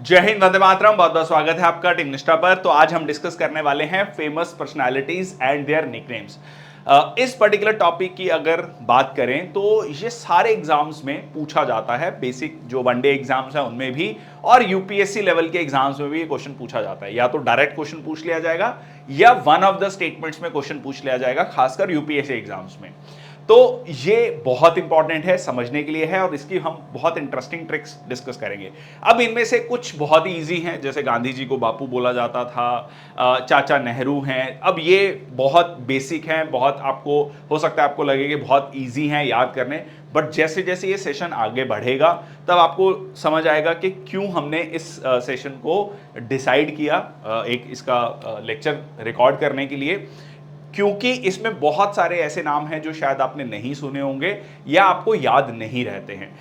जय हिंद, वंदे मातरम। बहुत बहुत स्वागत है आपका टीम निष्ठा पर। तो आज हम डिस्कस करने वाले हैं famous personalities and their nicknames. इस पर्टिकुलर टॉपिक की अगर बात करें तो ये सारे एग्जाम्स में पूछा जाता है। बेसिक जो वनडे एग्जाम्स हैं उनमें भी और यूपीएससी लेवल के एग्जाम्स में भी ये क्वेश्चन पूछा जाता है। या तो डायरेक्ट क्वेश्चन पूछ लिया जाएगा या वन ऑफ द स्टेटमेंट्स में क्वेश्चन पूछ लिया जाएगा, खासकर यूपीएससी एग्जाम्स में। तो ये बहुत इंपॉर्टेंट है, समझने के लिए है और इसकी हम बहुत इंटरेस्टिंग ट्रिक्स डिस्कस करेंगे। अब इनमें से कुछ बहुत ही ईजी हैं, जैसे गांधी जी को बापू बोला जाता था, चाचा नेहरू हैं। अब ये बहुत बेसिक हैं, बहुत आपको हो सकता है आपको लगे कि बहुत ईजी हैं याद करने, बट जैसे जैसे ये सेशन आगे बढ़ेगा तब आपको समझ आएगा कि क्यों हमने इस सेशन को डिसाइड किया एक इसका लेक्चर रिकॉर्ड करने के लिए। क्योंकि इसमें बहुत सारे ऐसे नाम हैं जो शायद आपने नहीं सुने होंगे या आपको याद नहीं रहते हैं।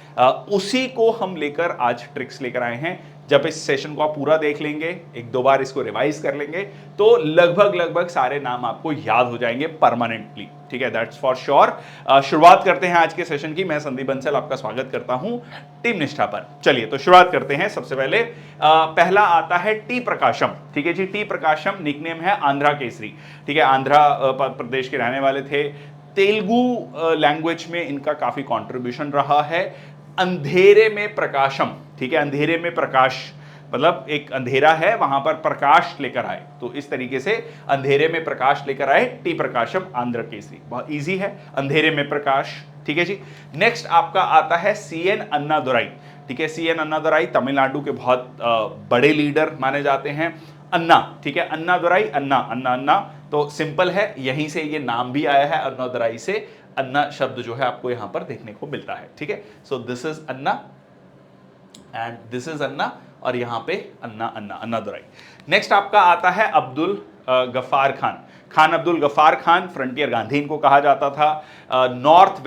उसी को हम लेकर आज ट्रिक्स लेकर आए हैं। जब इस सेशन को आप पूरा देख लेंगे, एक दो बार इसको रिवाइज कर लेंगे, तो लगभग लगभग सारे नाम आपको याद हो जाएंगे परमानेंटली। ठीक है, दैट्स फॉर श्योर। शुरुआत करते हैं आज के सेशन की। मैं संदीप बंसल आपका स्वागत करता हूं टीम निष्ठा पर। चलिए तो शुरुआत करते हैं। सबसे पहले पहला आता है टी प्रकाशम। ठीक है जी, टी प्रकाशम निकनेम है आंध्रा केसरी। ठीक है, आंध्रा प्रदेश के रहने वाले थे। तेलुगु लैंग्वेज में इनका काफी कंट्रीब्यूशन रहा है। अंधेरे में प्रकाशम, ठीक है, अंधेरे में प्रकाश मतलब एक अंधेरा है वहां पर प्रकाश लेकर आए, तो इस तरीके से अंधेरे में प्रकाश लेकर आए टी प्रकाशम आंध्र केसरी। बहुत इजी है, अंधेरे में प्रकाश। ठीक है जी। नेक्स्ट आपका आता है सीएन अन्नादुराई। ठीक है, सीएन अन्नादुराई तमिलनाडु के बहुत बड़े लीडर माने जाते हैं। अन्ना, ठीक है, अन्नादुराई, अन्ना अन्ना अन्ना, तो सिंपल है, यहीं से ये नाम भी आया है, अन्नादुराई से। अन्ना शब्द जो है आपको यहां पर देखने को मिलता है। ठीक है, so this is Anna and this is Anna, और यहां पे अन्ना अन्ना अन्नादुराई। नेक्स्ट आपका आता है अब्दुल गफ्फार खान। खान अब्दुल गफ्फार खान, फ्रंटियर गांधी इनको कहा जाता था। नॉर्थ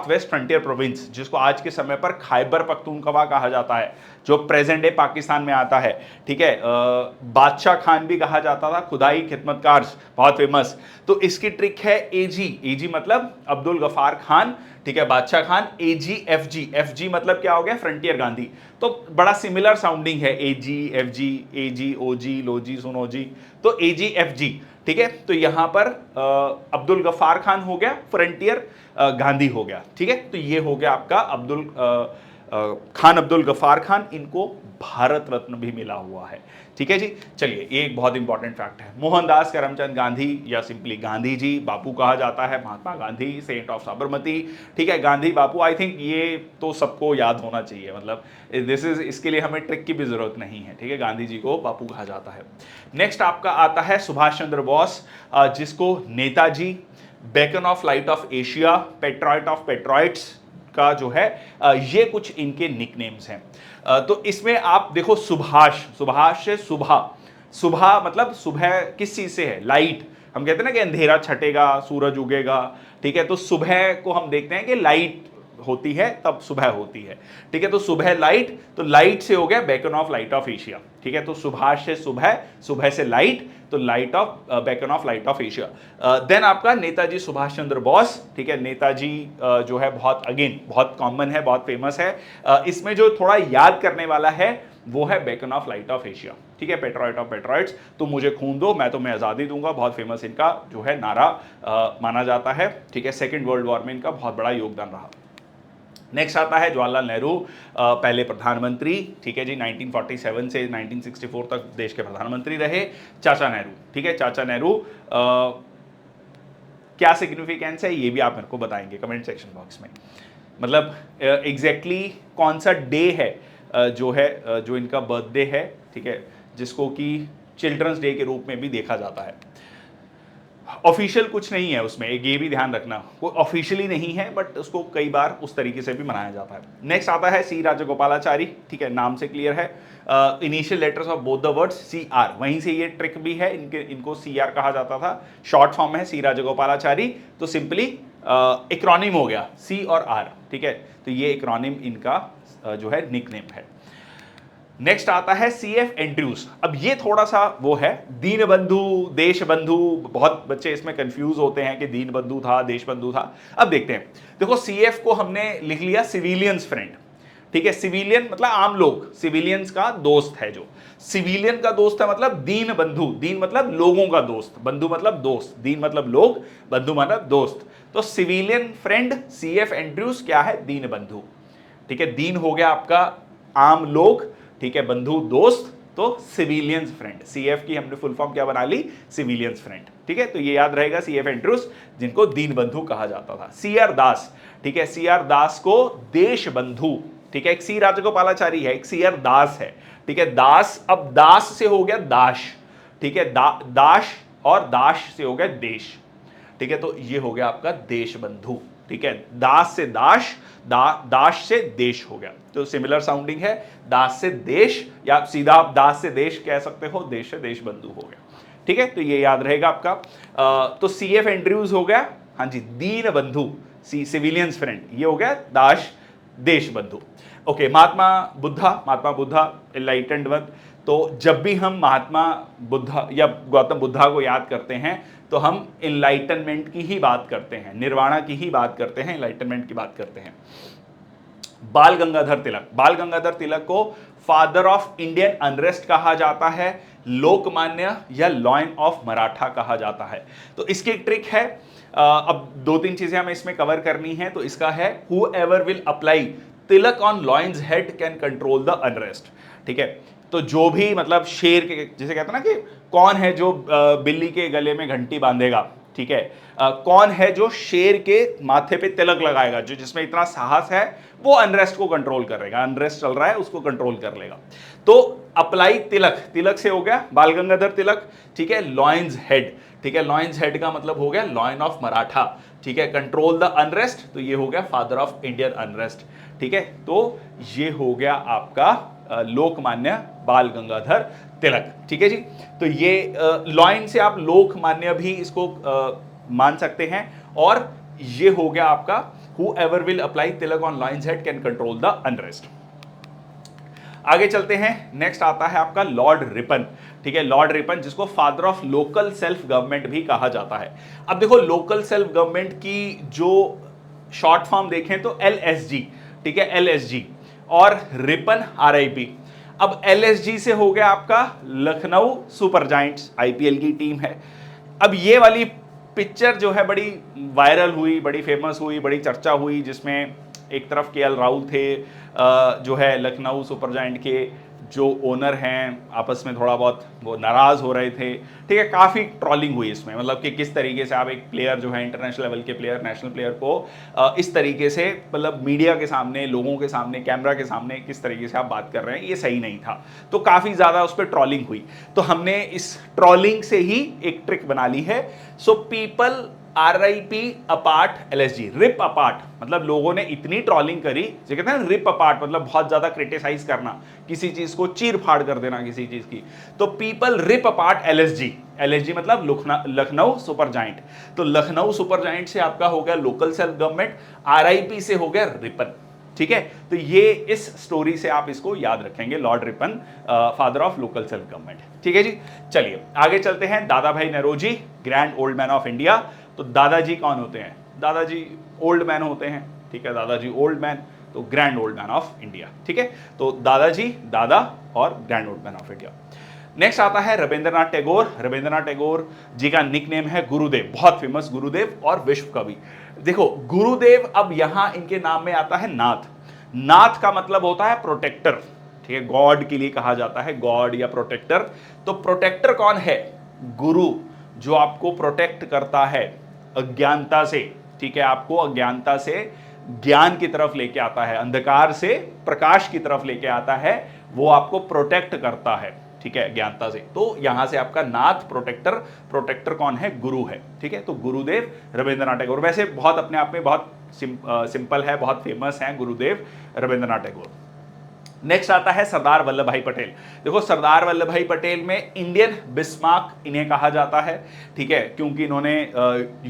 वेस्ट फ्रंटियर प्रोविंस, जिसको आज के समय पर खैबर पख्तूनख्वा कहा जाता है, जो प्रेजेंट डे पाकिस्तान में आता है। ठीक है, बादशाह खान भी कहा जाता था, खुदाई खिदमतकार, बहुत फेमस। तो इसकी ट्रिक है एजी। एजी मतलब अब्दुल गफ्फार खान, ठीक है, बादशाह खान। एजी एफजी, एफजी मतलब क्या हो गया, फ्रंटियर गांधी। तो बड़ा सिमिलर साउंडिंग है, एजी एफजी, एजी ओजी लोजी सुनोजी, तो एजी एफजी। ठीक है, तो यहां पर अब्दुल गफ्फार खान हो गया, फ्रंटियर गांधी हो गया। ठीक है, तो ये हो गया आपका खान अब्दुल गफ्फार खान। इनको भारत रत्न भी मिला हुआ है। ठीक है जी। चलिए, ये एक बहुत इंपॉर्टेंट फैक्ट है। मोहनदास करमचंद गांधी या सिंपली गांधी जी, बापू कहा जाता है, महात्मा गांधी, सेंट ऑफ साबरमती। ठीक है, गांधी बापू, आई थिंक ये तो सबको याद होना चाहिए, मतलब इसके लिए हमें ट्रिक की भी जरूरत नहीं है। ठीक है, गांधी जी को बापू कहा जाता है। नेक्स्ट आपका आता है सुभाष चंद्र बोस, जिसको Netaji, beacon of light of Asia, patriot of patriots का जो है ये कुछ इनके निकनेम्स हैं। तो इसमें आप देखो, सुभाष, सुभाष से सुबह, सुबह मतलब सुबह किस चीज से है, लाइट। हम कहते हैं ना कि अंधेरा छटेगा, सूरज उगेगा। ठीक है, तो सुबह को हम देखते हैं कि लाइट होती है, तब सुबह होती है। ठीक है, तो सुबह लाइट, तो लाइट से हो गया beacon of light of Asia. ठीक है, तो सुभाष से सुबह, सुबह से लाइट, तो light of beacon of light of Asia. Then आपका नेताजी सुभाष चंद्र बोस। ठीक है, नेताजी जो है बहुत अगेन बहुत कॉमन है, बहुत फेमस है। इसमें जो थोड़ा याद करने वाला है वो है beacon of light of Asia. ठीक है, पेट्रॉइट ऑफ पेट्रॉइट्स, तुम मुझे खून दो मैं तुम्हें आज़ादी दूंगा, बहुत फेमस इनका जो है नारा माना जाता है। ठीक है, सेकेंड वर्ल्ड वॉर में इनका बहुत बड़ा योगदान रहा। नेक्स्ट आता है जवाहरलाल नेहरू, पहले प्रधानमंत्री। ठीक है जी, 1947 से 1964 तक देश के प्रधानमंत्री रहे। चाचा नेहरू, ठीक है, चाचा नेहरू क्या सिग्निफिकेंस है ये भी आप मेरे को बताएंगे कमेंट सेक्शन बॉक्स में। मतलब एग्जैक्टली कौन सा डे है जो इनका बर्थडे है। ठीक है, जिसको कि चिल्ड्रंस डे के रूप में भी देखा जाता है। ऑफिशियल कुछ नहीं है उसमें, एक ये भी ध्यान रखना, वो ऑफिशियली नहीं है, बट उसको कई बार उस तरीके से भी मनाया जाता है। नेक्स्ट आता है सी राजगोपालाचारी। ठीक है, नाम से क्लियर है, initial letters of both the words C R, वहीं से ये ट्रिक भी है, इनको सी आर कहा जाता था। शॉर्ट फॉर्म है सी राजगोपालाचारी, तो सिंपली एक्रोनिम हो गया सी और आर। ठीक है, तो ये एक्रोनिम इनका जो है निकनेम है। नेक्स्ट आता है सी एफ एंड्रयूज। अब ये थोड़ा सा वो है, दीन बंधु, देश बंधु, बहुत बच्चे इसमें कंफ्यूज होते हैं कि दीन बंधु था, देश बंधु था। अब देखते हैं, देखो सी एफ को हमने लिख लिया सिविलियंस फ्रेंड। ठीक है। सिविलियन मतलब आम लोग, सिविलियंस का दोस्त है जो, सिविलियन का दोस्त है मतलब दीन बंधु, दीन मतलब लोगों का दोस्त, बंधु मतलब दोस्त, दीन मतलब लोग, बंधु मतलब दोस्त। तो सिविलियन फ्रेंड सीएफ एंड्रयूज क्या है, दीन बंधु, ठीक है। दीन हो गया आपका आम लोग, ठीक है, बंधु दोस्त, तो सिविलियंस फ्रेंड, सीएफ की हमने फुल फॉर्म क्या बना ली, सिविलियंस फ्रेंड, ठीक है। तो ये याद रहेगा सीएफ एंड्रयूज, जिनको दीन बंधु कहा जाता था। सीआर दास, ठीक है, सीआर दास को देश बंधु, ठीक है। एक सी राजगोपालाचारी है, एक सीआर दास है, ठीक है। दास, अब दास से हो गया दाश, ठीक है, दाश, और दाश से हो गया देश, ठीक है। तो ये हो गया आपका देश बंधु, ठीक है। दास से दाश, दाश से देश हो गया, तो सिमिलर साउंडिंग है, दास से देश, या सीधा आप दास से देश कह सकते हो, देश से देश बंधु हो गया, ठीक है। तो ये याद रहेगा आपका। तो सीएफ एंड्रयूज हो गया, हाँ जी, दीन बंधु, सिविलियंस फ्रेंड, ये हो गया दाश, देश बंधु। ओके, महात्मा बुद्धा एनलाइटेंड वन। तो जब भी हम महात्मा बुद्धा या गौतम बुद्धा को याद करते हैं तो हम इनलाइटनमेंट की ही बात करते हैं, निर्वाणा की ही बात करते हैं, इनलाइटनमेंट की बात करते हैं। बाल गंगाधर तिलक, बाल गंगाधर तिलक को फादर ऑफ इंडियन अनरेस्ट कहा जाता है, लोकमान्य या लॉयन ऑफ मराठा कहा जाता है। तो इसकी एक ट्रिक है, अब दो तीन चीजें हमें इसमें कवर करनी है। तो इसका है who ever will apply Tilak on lions head can control the unrest, ठीक है। तो जो भी मतलब शेर के, जैसे कहते हैं ना कि कौन है जो बिल्ली के गले में घंटी बांधेगा, ठीक है, कौन है जो शेर के माथे पे तिलक लगाएगा, जो जिसमें इतना साहस है, वो अनरेस्ट को कंट्रोल करेगा, अनरेस्ट चल रहा है उसको कंट्रोल कर लेगा। तो अप्लाई तिलक, तिलक से हो गया बाल गंगाधर तिलक, ठीक है। लॉयंस हेड, ठीक है, लॉयंस हेड का मतलब हो गया लॉयन ऑफ मराठा, ठीक है। कंट्रोल द अनरेस्ट, तो ये हो गया फादर ऑफ इंडियन अनरेस्ट, ठीक है। तो ये हो गया आपका लोकमान्य बाल गंगाधर तिलक, ठीक है जी। तो ये लॉयन से आप लोकमान्य भी इसको मान सकते हैं, और ये हो गया आपका who ever will apply Tilak on lions head can control the unrest. आगे चलते हैं, नेक्स्ट आता है आपका लॉर्ड रिपन, ठीक है। लॉर्ड रिपन, जिसको father of local self government भी कहा जाता है। अब देखो, लोकल सेल्फ गवर्नमेंट की जो शॉर्ट फॉर्म देखें तो एलएसजी, ठीक है, एलएसजी, और रिपन आरआईपी। अब एलएसजी से हो गया आपका लखनऊ सुपर जायंट्स, आईपीएल की टीम है। अब ये वाली पिक्चर जो है बड़ी वायरल हुई, बड़ी फेमस हुई, बड़ी चर्चा हुई, जिसमें एक तरफ केएल राहुल थे, जो है लखनऊ सुपर जायंट के जो ओनर हैं, आपस में थोड़ा बहुत वो नाराज हो रहे थे, ठीक है। काफ़ी ट्रॉलिंग हुई इसमें, मतलब कि किस तरीके से आप एक प्लेयर जो है इंटरनेशनल लेवल के प्लेयर, नेशनल प्लेयर को इस तरीके से मतलब मीडिया के सामने, लोगों के सामने, कैमरा के सामने किस तरीके से आप बात कर रहे हैं, ये सही नहीं था। तो काफ़ी ज़्यादा उस पर ट्रॉलिंग हुई। तो हमने इस ट्रॉलिंग से ही एक ट्रिक बना ली है। So people RIP apart LSG, rip apart, मतलब लोगों ने इतनी ट्रॉलिंग करी, जो कहते हैं रिप अपार्ट मतलब बहुत ज्यादा क्रिटिसाइज करना, किसी चीज को चीर फाड़ कर देना किसी चीज की। तो people rip apart LSG, LSG मतलब लखनऊ सुपर जायंट। तो लखनऊ सुपर जायंट से आपका हो गया लोकल सेल्फ गवर्नमेंट, आरआईपी से हो गया रिपन, ठीक है। तो ये इस स्टोरी से आप इसको याद रखेंगे, lord Ripon father of local self government, ठीक है जी। चलिए आगे चलते हैं, Dadabhai Naoroji, grand old man of India. तो दादाजी कौन होते हैं, दादाजी ओल्ड मैन होते हैं, ठीक है, दादाजी ओल्ड मैन, तो grand old man of India, ठीक है। तो दादाजी, दादा और grand old man of India. Next आता है रविंद्रनाथ टैगोर। रविंद्रनाथ टैगोर जी का निकनेम है गुरुदेव, बहुत फेमस गुरुदेव और विश्व कवि। देखो गुरुदेव, अब यहां इनके नाम में आता है नाथ, नाथ का मतलब होता है प्रोटेक्टर, ठीक है, गॉड के लिए कहा जाता है, गॉड या प्रोटेक्टर। तो प्रोटेक्टर कौन है, गुरु, जो आपको प्रोटेक्ट करता है अज्ञानता से, ठीक है, आपको अज्ञानता से ज्ञान की तरफ लेके आता है, अंधकार से प्रकाश की तरफ लेके आता है, वो आपको प्रोटेक्ट करता है, ठीक है, ज्ञानता से। तो यहां से आपका नाथ, प्रोटेक्टर, प्रोटेक्टर कौन है, गुरु है, ठीक है। तो गुरुदेव रविंद्रनाथ टैगोर, वैसे बहुत अपने आप में बहुत सिंपल है, बहुत फेमस है गुरुदेव रविंद्रनाथ टैगोर। नेक्स्ट आता है सरदार वल्लभ भाई पटेल। देखो सरदार वल्लभ भाई पटेल में इंडियन बिस्मार्क इन्हें कहा जाता है, ठीक है, क्योंकि इन्होंने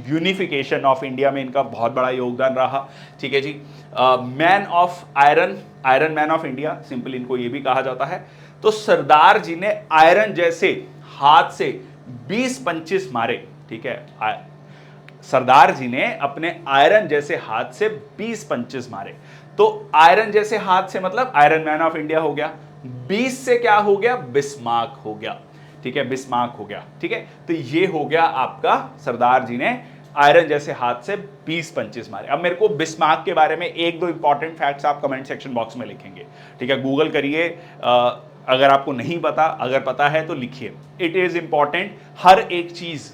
यूनिफिकेशन ऑफ इंडिया में इनका बहुत बड़ा योगदान रहा, ठीक है जी। Man of iron, iron man of India, simple इनको ये भी कहा जाता है। तो सरदार जी ने आयरन जैसे हाथ से 20-25 मारे, ठीक है, सरदार जी ने अपने आयरन जैसे हाथ से 20-25 मारे। तो आयरन जैसे हाथ से मतलब आयरन मैन ऑफ इंडिया हो गया। 20 से क्या हो गया, बिस्मार्क हो गया, ठीक है, बिस्मार्क हो गया, ठीक है। तो ये हो गया आपका, सरदार जी ने आयरन जैसे हाथ से 20 पंचेस मारे। अब मेरे को बिस्मार्क के बारे में एक दो इंपॉर्टेंट फैक्ट्स आप कमेंट सेक्शन बॉक्स में लिखेंगे, ठीक है, गूगल करिए, अगर आपको नहीं पता, अगर पता है तो लिखिए, इट इज इंपॉर्टेंट। हर एक चीज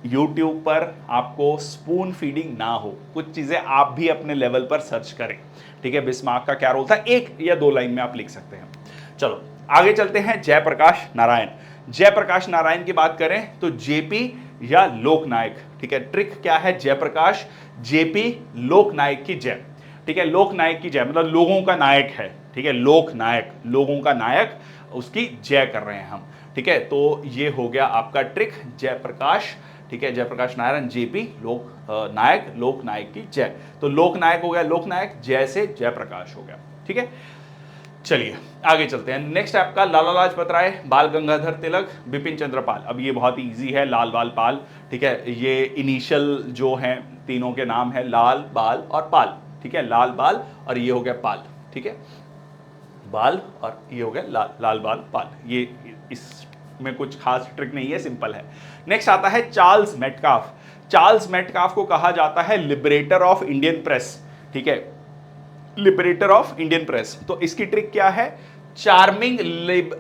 YouTube पर आपको स्पून फीडिंग ना हो, कुछ चीजें आप भी अपने लेवल पर सर्च करें, ठीक है। बिस्मार्क का क्या रोल था, एक या दो लाइन में आप लिख सकते हैं। चलो आगे चलते हैं। जयप्रकाश नारायण, जयप्रकाश नारायण की बात करें तो जेपी या लोकनायक, ठीक है। ट्रिक क्या है, जयप्रकाश जेपी लोकनायक की जय, ठीक है। लोकनायक की जय मतलब लोगों का नायक है, ठीक है, लोकनायक लोगों का नायक, उसकी जय कर रहे हैं हम, ठीक है। तो ये हो गया आपका ट्रिक, जयप्रकाश, ठीक है, जयप्रकाश नारायण जेपी लोक नायक, लोकनायक की जय। तो लोकनायक हो गया लोकनायक, जय से जयप्रकाश हो गया, ठीक है। चलिए आगे चलते हैं। नेक्स्ट आपका लाला लाजपत राय, बाल गंगाधर तिलक, बिपिन चंद्र पाल। अब ये बहुत ही इजी है, लाल बाल पाल, ठीक है। ये इनिशियल जो हैं तीनों के नाम है, लाल बाल और पाल, ठीक है, लाल बाल और ये हो गया पाल, ठीक है, बाल और ये हो गया लाल, लाल बाल पाल। ये इसमें कुछ खास ट्रिक नहीं है, सिंपल है। नेक्स्ट आता है चार्ल्स मेटकाफ। चार्ल्स मेटकाफ को कहा जाता है लिबरेटर ऑफ इंडियन प्रेस, ठीक है, लिबरेटर ऑफ इंडियन प्रेस। तो इसकी ट्रिक क्या है, चार्मिंग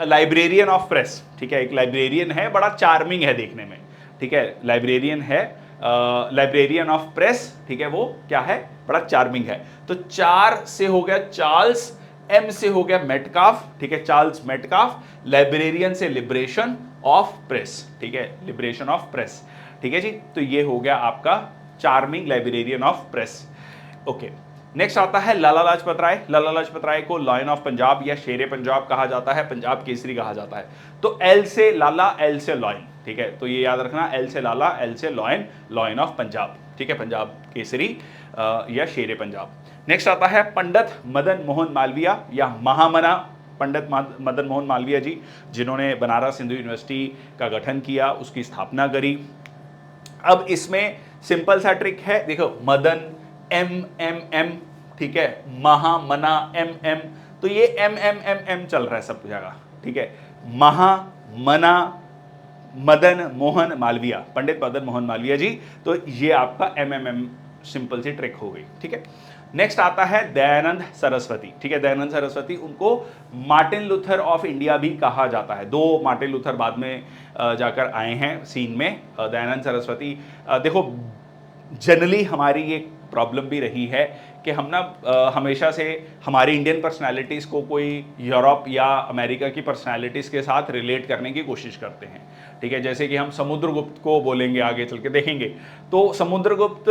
लाइब्रेरियन ऑफ प्रेस, ठीक है, एक लाइब्रेरियन है, बड़ा चार्मिंग है देखने में, ठीक है, लाइब्रेरियन है, लाइब्रेरियन ऑफ प्रेस, ठीक है, वो क्या है, बड़ा चार्मिंग है। तो चार से हो गया चार्ल्स, एम से हो गया मेटकाफ, ठीक है, चार्ल्स मेटकाफ, लाइब्रेरियन से लिबरेशन ऑफ प्रेस, ठीक है, लिबरेशन ऑफ प्रेस, ठीक है जी। तो ये हो गया आपका charming librarian of press, okay. Next आता है लाला लाजपत राय। लाला लाजपत राय को लॉयन ऑफ पंजाब या शेरे पंजाब कहा जाता है, पंजाब केसरी कहा जाता है। तो एल से लाला, एल से लॉयन, ठीक है, तो ये याद रखना, एल से लाला, एल से लॉयन, लॉयन ऑफ पंजाब, ठीक है, पंजाब केसरी या शेरे पंजाब। नेक्स्ट आता है पंडित मदन मोहन मालवीय या महामना, पंडित मदन मोहन मालवीय जी, जिन्होंने बनारस हिंदू यूनिवर्सिटी का गठन किया, उसकी स्थापना करी। अब इसमें सिंपल सा ट्रिक है, देखो, मदन एम एम एम, ठीक है, महामना एम एम, तो ये एम एम एम एम चल रहा है सब जगह, ठीक है, महामना मदन मोहन मालवीय, पंडित मदन मोहन मालवीय जी, तो ये आपका एम एम एम सिंपल सी ट्रिक हो गई, ठीक है। नेक्स्ट आता है दयानंद सरस्वती, ठीक है, दयानंद सरस्वती, उनको मार्टिन लूथर ऑफ इंडिया भी कहा जाता है। दो मार्टिन लूथर बाद में जाकर आए हैं सीन में। दयानंद सरस्वती, देखो जनरली हमारी एक प्रॉब्लम भी रही है कि हम ना हमेशा से हमारी इंडियन पर्सनालिटीज़ को कोई यूरोप या अमेरिका की पर्सनालिटीज़ के साथ रिलेट करने की कोशिश करते हैं, ठीक है। जैसे कि हम समुद्रगुप्त को बोलेंगे, आगे चल के देखेंगे, तो समुद्रगुप्त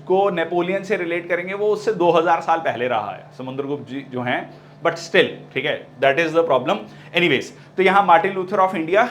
को नेपोलियन से रिलेट करेंगे, वो उससे 2000 साल पहले रहा है समुद्रगुप्त जी जो हैं, बट स्टिल, ठीक है, that is the problem. Anyways, तो यहाँ मार्टिन लूथर ऑफ इंडिया,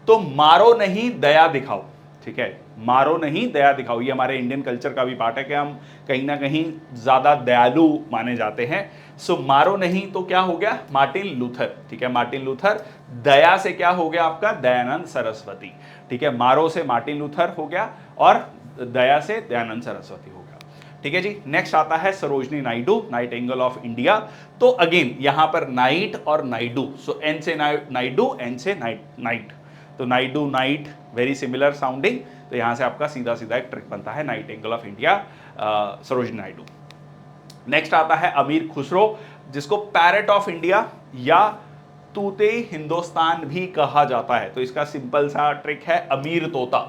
तो मारो नहीं दया दिखाओ, ठीक है, मारो नहीं दया दिखाओ, ये हमारे इंडियन कल्चर का भी पार्ट है कि हम कहीं ना कहीं ज्यादा दयालु माने जाते हैं। सो मारो नहीं तो क्या हो गया, मार्टिन लूथर, ठीक है, मार्टिन लूथर। दया से क्या हो गया आपका, दयानंद सरस्वती, ठीक है, मारो से मार्टिन लूथर हो गया और दया से दयानंद सरस्वती हो गया, ठीक है जी। नेक्स्ट आता है Sarojini Naidu, Nightingale of India. तो अगेन यहां पर नाइट और नायडू, सो एन से नायडू, एन से नाइट, तो Naidu night, very similar sounding, तो यहां से आपका सीधा सीधा एक ट्रिक बनता है, Nightingale of India Sarojini Naidu. Next आता है अमीर खुसरो, जिसको पैरेट ऑफ इंडिया या तूते हिंदुस्तान भी कहा जाता है। तो इसका सिंपल सा ट्रिक है अमीर तोता,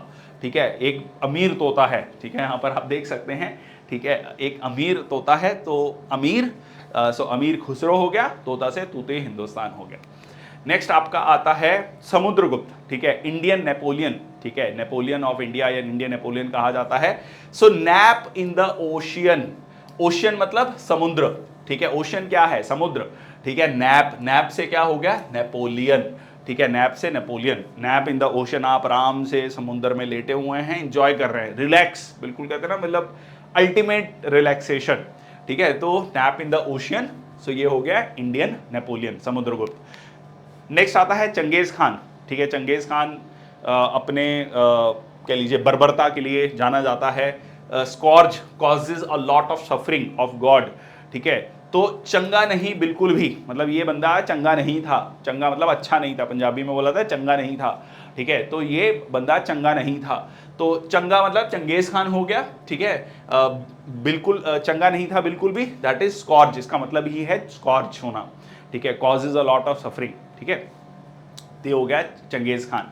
ठीक है, एक अमीर तोता है, ठीक है, यहां पर आप देख सकते हैं, ठीक है, एक अमीर तोता है, तो अमीर, सो अमीर खुसरो हो गया, तोता से तूते हिंदुस्तान हो गया। नेक्स्ट आपका आता है समुद्रगुप्त, ठीक है, इंडियन नेपोलियन, ठीक है, नेपोलियन ऑफ इंडिया या इंडियन नेपोलियन कहा जाता है। So nap in the ocean, ocean मतलब समुद्र, ठीक है, ओशियन क्या है, समुद्र, ठीक है, नैप, नैप से क्या हो गया, नेपोलियन, ठीक है, नैप से Napoleon, nap in the ocean, आप आराम से समुद्र में लेटे हुए हैं, एंजॉय कर रहे हैं, रिलैक्स, बिल्कुल कहते हैं ना, मतलब अल्टीमेट रिलैक्सेशन, ठीक है, तो नैप इन द ओशियन, सो ये हो गया इंडियन नेपोलियन, समुद्रगुप्त। नेक्स्ट आता है चंगेज खान, ठीक है, चंगेज खान अपने कह लीजिए बर्बरता के लिए जाना जाता है। Scourge causes a lot of suffering of God, ठीक है। तो चंगा नहीं बिल्कुल भी, मतलब ये बंदा चंगा नहीं था, चंगा मतलब अच्छा नहीं था, पंजाबी में बोला था चंगा नहीं था, ठीक है। तो ये बंदा चंगा नहीं था, तो चंगा मतलब चंगेज खान हो गया, ठीक है। बिल्कुल चंगा नहीं था बिल्कुल भी, दैट इज स्कॉर्च, इसका मतलब ही है स्कॉर्च होना, ठीक है, causes a lot of suffering, ठीक है। तो हो गया चंगेज खान।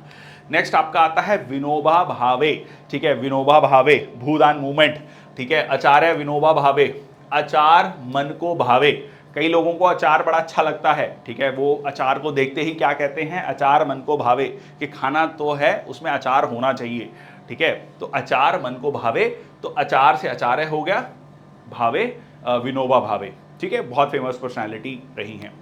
नेक्स्ट आपका आता है विनोबा भावे, ठीक है, विनोबा भावे, भूदान मूवमेंट, ठीक है। आचार्य विनोबा भावे, अचार मन को भावे, कई लोगों को अचार बड़ा अच्छा लगता है, ठीक है, वो अचार को देखते ही क्या कहते हैं, अचार मन को भावे, कि खाना तो है उसमें अचार होना चाहिए, ठीक है। तो अचार मन को भावे, तो अचार से आचार्य हो गया, भावे विनोबा भावे, ठीक है, बहुत फेमस पर्सनालिटी रही हैं,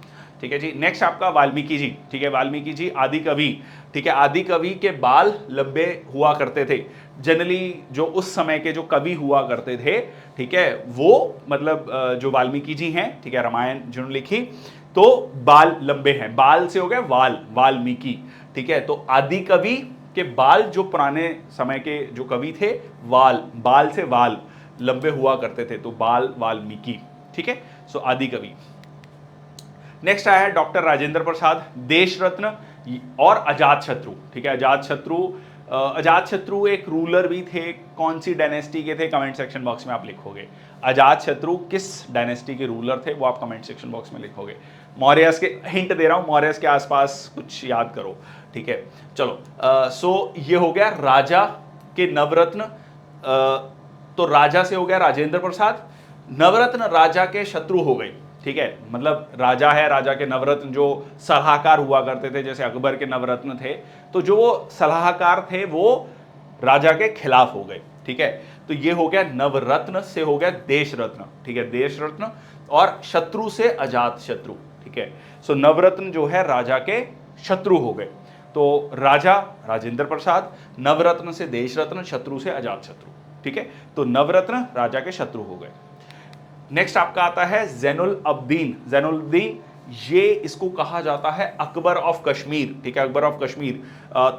ठीक है जी। नेक्स्ट आपका वाल्मीकि जी, ठीक है, वाल्मीकि जी आदि कवि, ठीक है, आदि कवि के बाल लंबे हुआ करते थे, जनरली जो उस समय के जो कवि हुआ करते थे, ठीक है, वो मतलब जो वाल्मीकि जी हैं, ठीक है, रामायण जिन्होंने लिखी, तो बाल लंबे हैं, बाल से हो गया वाल, वाल्मीकि, ठीक है। तो आदि कवि के बाल, जो पुराने समय के जो कवि थे, वाल, बाल से वाल लंबे हुआ करते थे, तो बाल वाल्मीकि, ठीक है। सो आदि कवि। नेक्स्ट आया है डॉक्टर राजेंद्र प्रसाद, देश रत्न और अजात शत्रु, ठीक है, अजात शत्रु, अजात शत्रु एक रूलर भी थे, कौन सी डायनेस्टी के थे, कमेंट सेक्शन बॉक्स में आप लिखोगे। अजात शत्रु किस डायनेस्टी के रूलर थे, वो आप कमेंट सेक्शन बॉक्स में लिखोगे। मौर्यस के, हिंट दे रहा हूं, मौर्यस के आसपास कुछ याद करो, ठीक है। चलो सो ये हो गया राजा के नवरत्न, तो राजा से हो गया राजेंद्र प्रसाद, नवरत्न राजा के शत्रु हो गए, ठीक है, मतलब राजा है, राजा के नवरत्न जो सलाहकार हुआ करते थे, जैसे अकबर के नवरत्न थे, तो जो वो सलाहकार थे वो राजा के खिलाफ हो गए, ठीक है। तो ये हो गया नवरत्न से हो गया देश रत्न, ठीक है, देश रत्न, और शत्रु से अजात शत्रु, ठीक है। सो नवरत्न जो है राजा के शत्रु हो गए, तो राजा राजेंद्र प्रसाद, नवरत्न से देश रत्न, शत्रु से अजात शत्रु, ठीक है। तो नवरत्न राजा के शत्रु हो गए। नेक्स्ट आपका आता है जैनुल अब्दीन, जैनुल अब्दीन, ये इसको कहा जाता है अकबर ऑफ कश्मीर, ठीक है, अकबर ऑफ कश्मीर।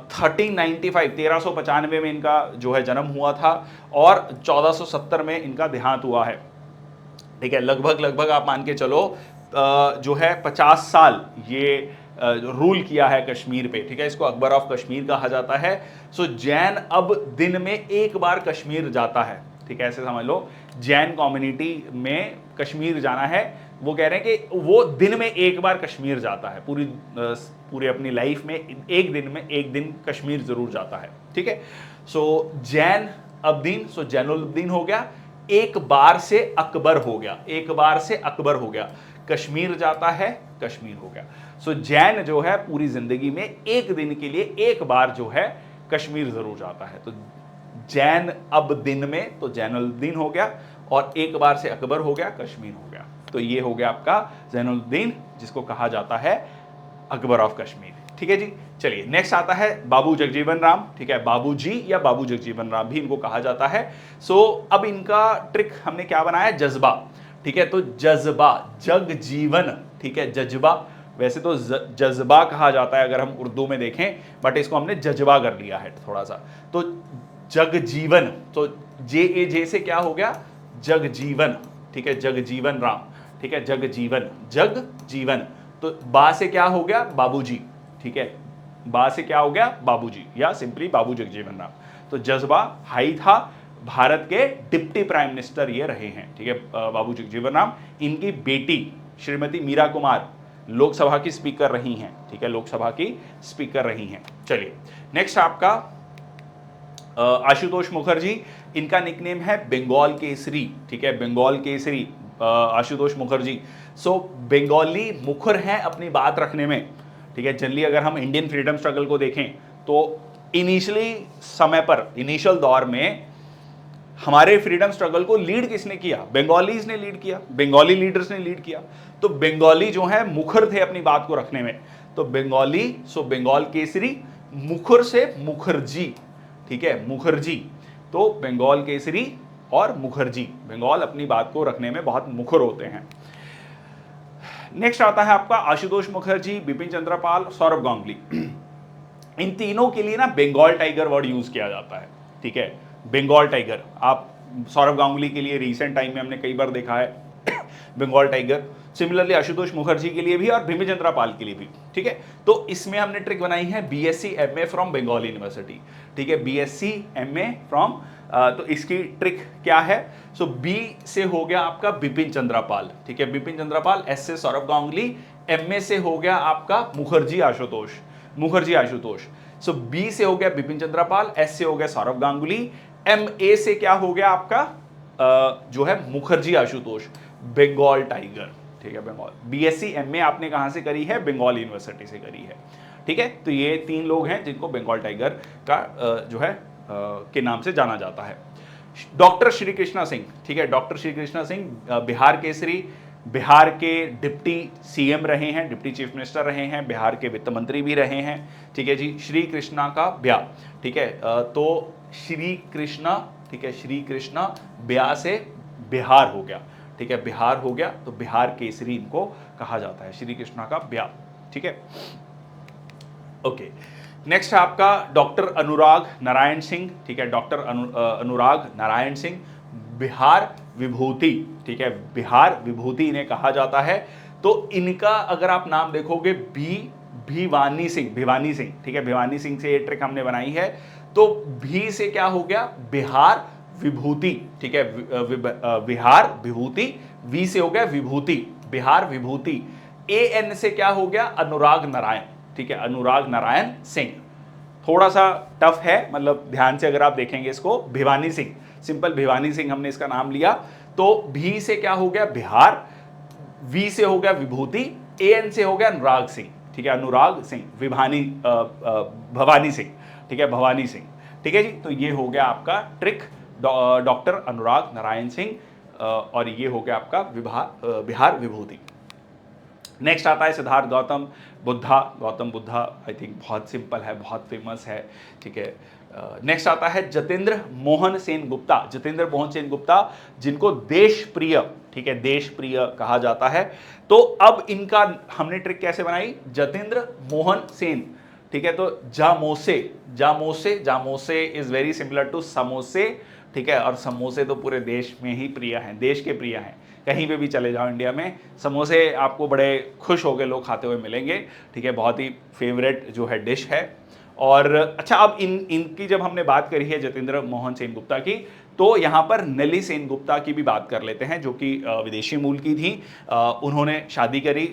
1395 में इनका जो है जन्म हुआ था, और 1470 में इनका देहांत हुआ है, ठीक है। लगभग आप मान के चलो जो है 50 साल ये रूल किया है कश्मीर पे, ठीक है, इसको अकबर ऑफ कश्मीर कहा जाता है। सो जैन अब दिन में एक बार कश्मीर जाता है, ठीक है, ऐसे समझ लो, जैन कम्युनिटी में कश्मीर जाना है, वो कह रहे हैं कि वो दिन में एक बार कश्मीर जाता है, पूरी अपनी लाइफ में एक दिन कश्मीर जरूर जाता है, ठीक है। सो जैन अब्दीन, सो जैनुलब्दीन हो गया, एक बार से अकबर हो गया, एक बार से अकबर हो गया, कश्मीर जाता है, कश्मीर हो गया। सो जैन जो है पूरी जिंदगी में एक दिन के लिए एक बार जो है कश्मीर जरूर जाता है, तो जैन अब दिन में तो जैनुलब्दीन हो गया, और एक बार से अकबर हो गया, कश्मीर हो गया। तो ये हो गया आपका जैनुलब्दीन, जिसको कहा जाता है अकबर ऑफ कश्मीर, ठीक है जी। चलिए नेक्स्ट आता है बाबू जगजीवन राम, ठीक है, बाबूजी या बाबू जगजीवन राम भी इनको कहा जाता है। सो अब इनका ट्रिक हमने क्या बनाया, जज्बा, ठीक है, तो जज्बा, जग जीवन, ठीक है, जज्बा, वैसे तो जज्बा कहा जाता है अगर हम उर्दू में देखें, बट इसको हमने जज्बा कर लिया है थोड़ा सा। तो जग जीवन, तो जे से क्या हो गया, जग जीवन, ठीक है, जग जीवन राम, ठीक है, जग जीवन, जग जीवन, तो बा से क्या हो गया, बाबूजी, ठीक है, बा से क्या हो गया, बाबूजी, या सिंपली बाबू जगजीवन राम। तो जज्बा हाई था, भारत के डिप्टी प्राइम मिनिस्टर ये रहे हैं, ठीक है, बाबू जगजीवन राम। इनकी बेटी श्रीमती मीरा कुमार लोकसभा की स्पीकर रही हैं, ठीक है, लोकसभा की स्पीकर रही हैं। चलिए नेक्स्ट आपका आशुतोष मुखर्जी, इनका निकनेम है बंगाल केसरी, ठीक है, बंगाल केसरी आशुतोष मुखर्जी। सो बंगाली मुखर हैं अपनी बात रखने में, ठीक है। जनरली अगर हम इंडियन फ्रीडम स्ट्रगल को देखें तो इनिशियली समय पर, इनिशियल दौर में हमारे फ्रीडम स्ट्रगल को लीड किसने किया, बंगालीज ने लीड किया, बंगाली लीडर्स ने लीड किया। तो बंगाली जो है मुखर थे अपनी बात को रखने में, तो बंगाली, सो बंगाल केसरी, मुखर से मुखर्जी, ठीक है, मुखर्जी, तो बंगाल केसरी और मुखर्जी, बंगाल अपनी बात को रखने में बहुत मुखर होते हैं। नेक्स्ट आता है आपका आशुतोष मुखर्जी, बिपिन चंद्र पाल, सौरभ गांगुली। इन तीनों के लिए ना बंगाल टाइगर वर्ड यूज किया जाता है, ठीक है, बंगाल टाइगर। आप सौरभ गांगुली के लिए रिसेंट टाइम में हमने कई बार देखा है बंगाल टाइगर। सिमिलरली आशुतोष मुखर्जी के लिए भी और बिपिन चंद्र पाल के लिए भी, ठीक है। तो इसमें हमने ट्रिक बनाई है BSc MA from Bengal university, ठीक है, बीएससी एमए फ्रॉम, तो इसकी ट्रिक क्या है? सो बी से हो गया आपका बिपिन चंद्र पाल, ठीक है, बिपिन चंद्र पाल, एस से सौरभ गांगुली, एमए से हो गया आपका मुखर्जी आशुतोष, मुखर्जी आशुतोष। सो बी से हो गया बिपिन चंद्र पाल, एस से हो गया सौरभ गांगुली, एम ए से क्या हो गया आपका जो है मुखर्जी आशुतोष, बंगाल टाइगर, ठीक है, बंगाल। बीएससी एमए आपने कहां से करी है? बंगाल यूनिवर्सिटी से करी है, ठीक है। तो ये 3 लोग हैं जिनको बंगाल टाइगर का जो है के नाम से जाना जाता है। डॉक्टर श्री कृष्णा सिंह, ठीक है, डॉक्टर श्री कृष्णा सिंह बिहार केसरी, बिहार के डिप्टी सीएम रहे हैं, डिप्टी चीफ मिनिस्टर रहे हैं, बिहार के वित्त मंत्री भी रहे हैं, ठीक है जी। श्री कृष्णा का ब्याह, ठीक है, तो श्री कृष्णा, ठीक है, श्री कृष्णा ब्याह से बिहार हो गया, ठीक है, बिहार हो गया, तो बिहार केसरी इनको कहा जाता है, श्री कृष्णा का ब्याह, ठीक है, ओके। नेक्स्ट है आपका डॉक्टर अनुराग नारायण सिंह, ठीक है, डॉक्टर अनुराग नारायण सिंह, बिहार विभूति, ठीक है, बिहार विभूति इन्हें कहा जाता है। तो इनका अगर आप नाम देखोगे भिवानी सिंह, भिवानी सिंह, ठीक है, भिवानी सिंह से ये ट्रिक हमने बनाई है। तो भी से क्या हो गया? बिहार विभूति, ठीक है, बिहार विभूति, वी से हो गया विभूति, बिहार विभूति, ए एन से क्या हो गया? अनुराग नारायण, ठीक है, अनुराग नारायण सिंह। थोड़ा सा टफ है, मतलब ध्यान से अगर आप देखेंगे इसको, भिवानी सिंह, सिंपल भिवानी सिंह हमने इसका नाम लिया। तो भी से क्या हो गया? बिहार, वी से हो गया विभूति, ए एन से हो गया अनुराग सिंह, ठीक है, अनुराग सिंह, भवानी सिंह, ठीक है, भवानी सिंह, ठीक है जी। तो ये हो गया आपका ट्रिक, डॉक्टर अनुराग नारायण सिंह, और ये हो गया आपका बिहार विभूति। नेक्स्ट आता है सिद्धार्थ गौतम बुद्धा, गौतम बुद्धा, आई थिंक बहुत सिंपल है, बहुत फेमस है, ठीक है। नेक्स्ट आता है जतेंद्र मोहन सेन गुप्ता, जतेंद्र मोहन सेन गुप्ता, जिनको देश प्रिय, ठीक है, देश प्रिय कहा जाता है। तो अब इनका हमने ट्रिक कैसे बनाई? जतेंद्र मोहन सेन, ठीक है, तो जामोसे, जामोसे, जामोसे इज वेरी सिमिलर टू समोसे, ठीक है, और समोसे तो पूरे देश में ही प्रिय हैं, देश के प्रिय हैं, कहीं पे भी चले जाओ इंडिया में समोसे आपको बड़े खुश हो गए लोग खाते हुए मिलेंगे, ठीक है, बहुत ही फेवरेट जो है डिश है। और अच्छा, अब इनकी जब हमने बात करी है जतेंद्र मोहन सेन गुप्ता की, तो यहाँ पर नेली सेन गुप्ता की भी बात कर लेते हैं, जो कि विदेशी मूल की थी। उन्होंने शादी करी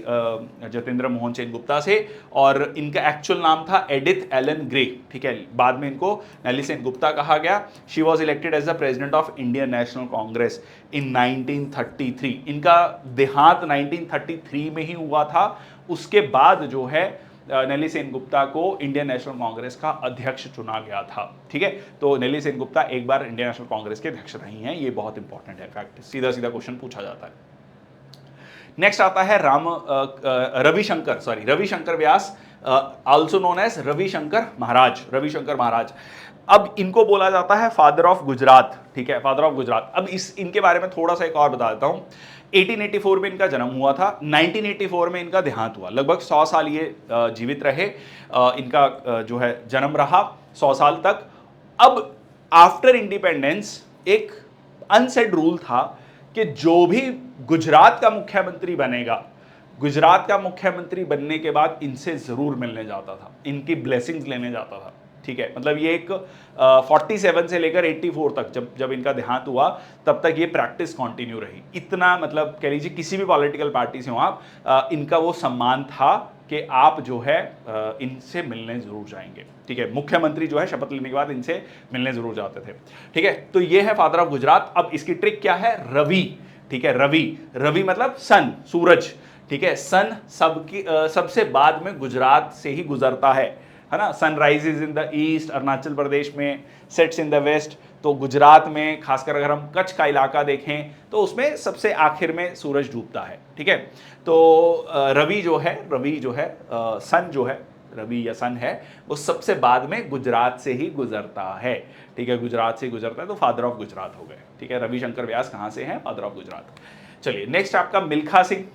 जतेंद्र मोहन सेन गुप्ता से, और इनका एक्चुअल नाम था एडिथ एलन ग्रे, ठीक है, बाद में इनको नेली सेन गुप्ता कहा गया। She was elected as the president of Indian National Congress in 1933। इनका देहांत 1933 में ही हुआ था। उसके बाद जो है नेली सेन गुप्ता को इंडियन नेशनल कांग्रेस का अध्यक्ष चुना गया था, ठीक है। तो नेली सेन गुप्ता एक बार इंडियन नेशनल कांग्रेस के अध्यक्ष रही हैं, ये बहुत इंपॉर्टेंट है फैक्ट, सीधा सीधा क्वेश्चन पूछा जाता है। नेक्स्ट आता है रविशंकर व्यास, आल्सो नोन एज रविशंकर महाराज, रविशंकर महाराज। अब इनको बोला जाता है फादर ऑफ गुजरात, ठीक है, फादर ऑफ गुजरात। अब इनके बारे में थोड़ा सा एक और बता देता हूं। 1884 में इनका जन्म हुआ था, 1984 में इनका देहांत हुआ। लगभग 100 साल ये जीवित रहे, इनका जो है जन्म रहा 100 साल तक। अब आफ्टर इंडिपेंडेंस एक अनसेड रूल था कि जो भी गुजरात का मुख्यमंत्री बनेगा, गुजरात का मुख्यमंत्री बनने के बाद इनसे जरूर मिलने जाता था, इनकी ब्लेसिंग्स लेने जाता था, ठीक है। मतलब ये एक 47 से लेकर 84 तक, जब इनका देहांत हुआ तब तक ये प्रैक्टिस कंटिन्यू रही। इतना मतलब कह लीजिए किसी भी पॉलिटिकल पार्टी से हो आप, इनका वो सम्मान था कि आप जो है इनसे मिलने जरूर जाएंगे, ठीक है। मुख्यमंत्री जो है शपथ लेने के बाद इनसे मिलने जरूर जाते थे, ठीक है। तो ये है फादर ऑफ गुजरात। अब इसकी ट्रिक क्या है? रवि, ठीक है, रवि, रवि मतलब सन, सूरज, ठीक है। सन सबसे बाद में गुजरात से ही गुजरता है ना। Sun rises in the east, Arunachal Pradesh में, सेट्स इन द वेस्ट। तो गुजरात में खासकर अगर हम कच्छ का इलाका देखें तो उसमें सबसे आखिर में सूरज डूबता है, ठीक है। तो रवि जो है सन जो है, रवि या सन है, वो सबसे बाद में गुजरात से ही गुजरता है, ठीक है, गुजरात से गुजरता है। तो फादर ऑफ गुजरात हो गए, ठीक है। रविशंकर व्यास कहाँ से हैं? Father of Gujarat. चलिए नेक्स्ट आपका मिल्खा सिंह।